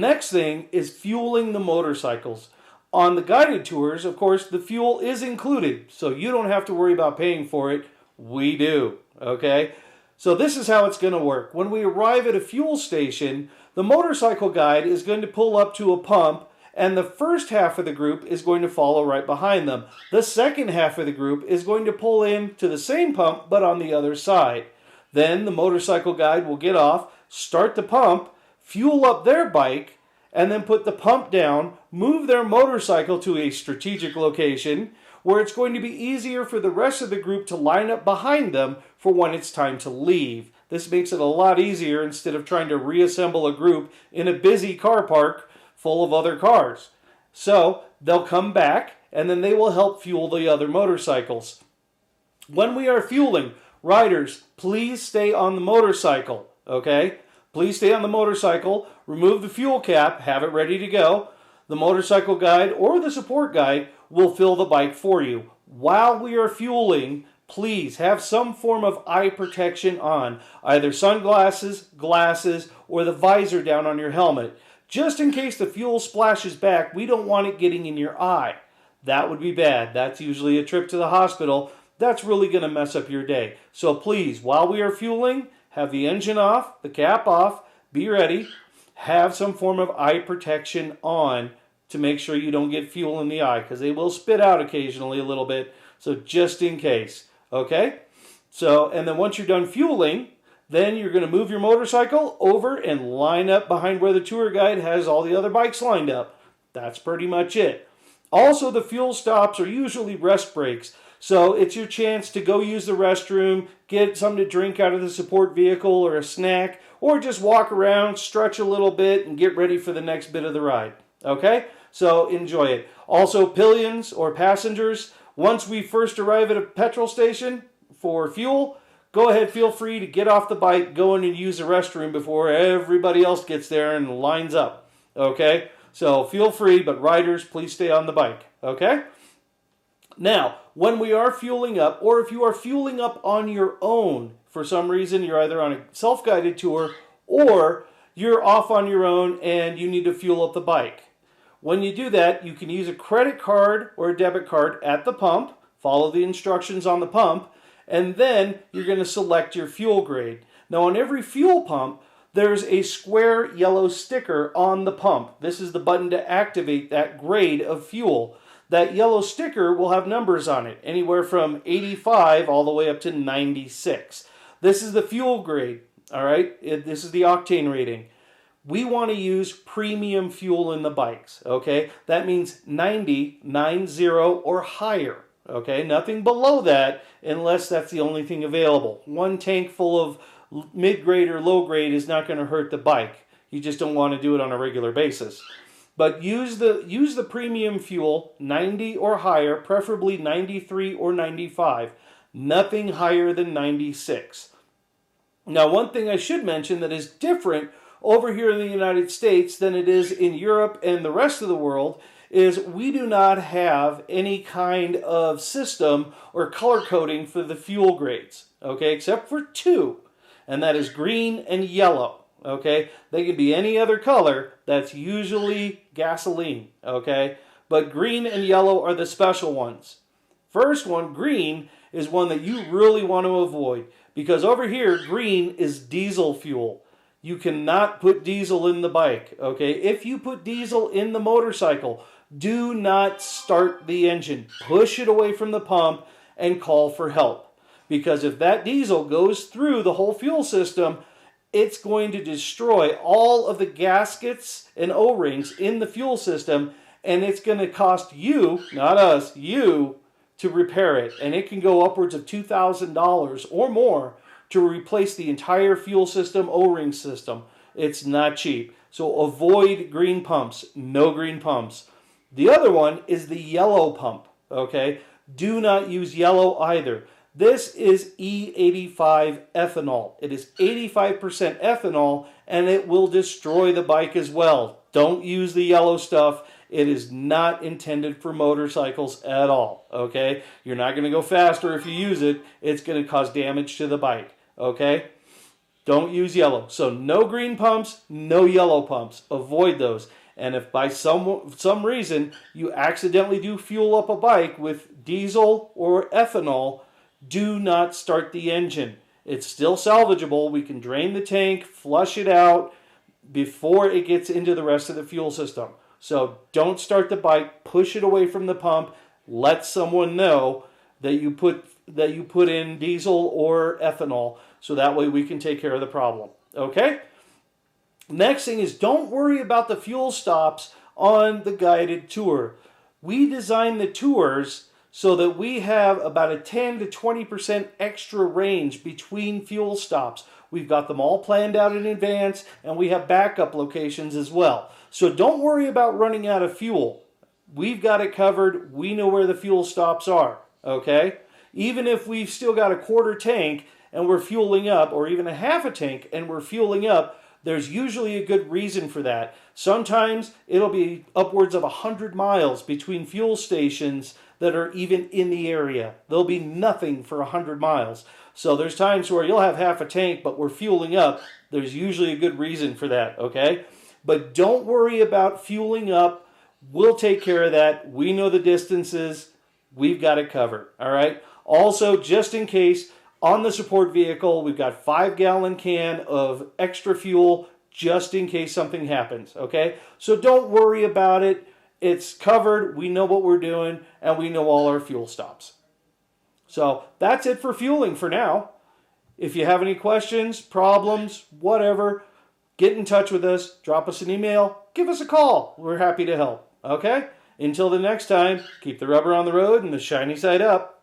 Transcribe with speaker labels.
Speaker 1: next thing is fueling the motorcycles. On the guided tours, of course, the fuel is included, so you don't have to worry about paying for it. We do, okay? So this is how it's going to work. When we arrive at a fuel station, the motorcycle guide is going to pull up to a pump, and the first half of the group is going to follow right behind them. The second half of the group is going to pull in to the same pump, but on the other side. Then the motorcycle guide will get off, start the pump, fuel up their bike, and then put the pump down, move their motorcycle to a strategic location where it's going to be easier for the rest of the group to line up behind them for when it's time to leave. This makes it a lot easier instead of trying to reassemble a group in a busy car park full of other cars. So they'll come back and then they will help fuel the other motorcycles. When we are fueling, riders, please stay on the motorcycle, okay? Please stay on the motorcycle, remove the fuel cap, have it ready to go. The motorcycle guide or the support guide will fill the bike for you. While we are fueling, please have some form of eye protection on, either sunglasses, glasses, or the visor down on your helmet. Just in case the fuel splashes back, we don't want it getting in your eye. That would be bad. That's usually a trip to the hospital. That's really going to mess up your day. So please, while we are fueling, have the engine off, the cap off, be ready, have some form of eye protection on to make sure you don't get fuel in the eye, because they will spit out occasionally a little bit, so just in case, okay? So, and then once you're done fueling, then you're going to move your motorcycle over and line up behind where the tour guide has all the other bikes lined up. That's pretty much it. Also, the fuel stops are usually rest breaks. So it's your chance to go use the restroom, get something to drink out of the support vehicle or a snack, or just walk around, stretch a little bit, and get ready for the next bit of the ride. Okay? So enjoy it. Also, pillions or passengers, once we first arrive at a petrol station for fuel, go ahead, feel free to get off the bike, go in and use the restroom before everybody else gets there and lines up. Okay? So feel free, but riders, please stay on the bike. Okay? Now, when we are fueling up, or if you are fueling up on your own, for some reason you're either on a self-guided tour or you're off on your own and you need to fuel up the bike. When you do that, you can use a credit card or a debit card at the pump, follow the instructions on the pump, and then you're going to select your fuel grade. Now, on every fuel pump, there's a square yellow sticker on the pump. This is the button to activate that grade of fuel. That yellow sticker will have numbers on it, anywhere from 85 all the way up to 96. This is the fuel grade, all right? This is the octane rating. We want to use premium fuel in the bikes, okay? That means 90, 90 or higher, okay? Nothing below that unless that's the only thing available. One tank full of mid-grade or low-grade is not going to hurt the bike. You just don't want to do it on a regular basis. But use the premium fuel, 90 or higher, preferably 93 or 95. Nothing higher than 96. Now, one thing I should mention that is different over here in the United States than it is in Europe and the rest of the world is we do not have any kind of system or color coding for the fuel grades, okay, except for two, and that is green and yellow. Okay, they could be any other color. That's usually gasoline, okay? But green and yellow are the special ones. First one, green, is one that you really want to avoid because over here, green is diesel fuel. You cannot put diesel in the bike, okay? If you put diesel in the motorcycle, do not start the engine. Push it away from the pump and call for help. Because if that diesel goes through the whole fuel system, it's going to destroy all of the gaskets and O-rings in the fuel system, and it's going to cost you, not us, you, to repair it. And it can go upwards of $2,000 or more to replace the entire fuel system, O-ring system. It's not cheap. So avoid green pumps. No green pumps. The other one is the yellow pump, okay? Do not use yellow either. This is E85 ethanol. It is 85% ethanol, and it will destroy the bike as well. Don't use the yellow stuff. It is not intended for motorcycles at all, okay? You're not going to go faster if you use it. It's going to cause damage to the bike, okay? Don't use yellow. So no green pumps, no yellow pumps. Avoid those. And if by some reason you accidentally do fuel up a bike with diesel or ethanol, do not start the engine. It's still salvageable. We can drain the tank, flush it out before it gets into the rest of the fuel system. So don't start the bike, push it away from the pump, let someone know that you put in diesel or ethanol, so that way we can take care of the problem. Okay? Next thing is, don't worry about the fuel stops on the guided tour. We design the tours so that we have about a 10 to 20% extra range between fuel stops. We've got them all planned out in advance, and we have backup locations as well. So don't worry about running out of fuel. We've got it covered. We know where the fuel stops are, okay? Even if we've still got a quarter tank and we're fueling up, or even a half a tank and we're fueling up, there's usually a good reason for that. Sometimes it'll be upwards of 100 miles between fuel stations that are even in the area. There'll be nothing for 100 miles. So there's times where you'll have half a tank, but we're fueling up. There's usually a good reason for that, okay? But don't worry about fueling up. We'll take care of that. We know the distances. We've got it covered, all right? Also, just in case, on the support vehicle, we've got 5-gallon can of extra fuel just in case something happens, okay? So don't worry about it. It's covered. We know what we're doing, and we know all our fuel stops. So that's it for fueling for now. If you have any questions, problems, whatever, get in touch with us. Drop us an email. Give us a call. We're happy to help, okay? Until the next time, keep the rubber on the road and the shiny side up.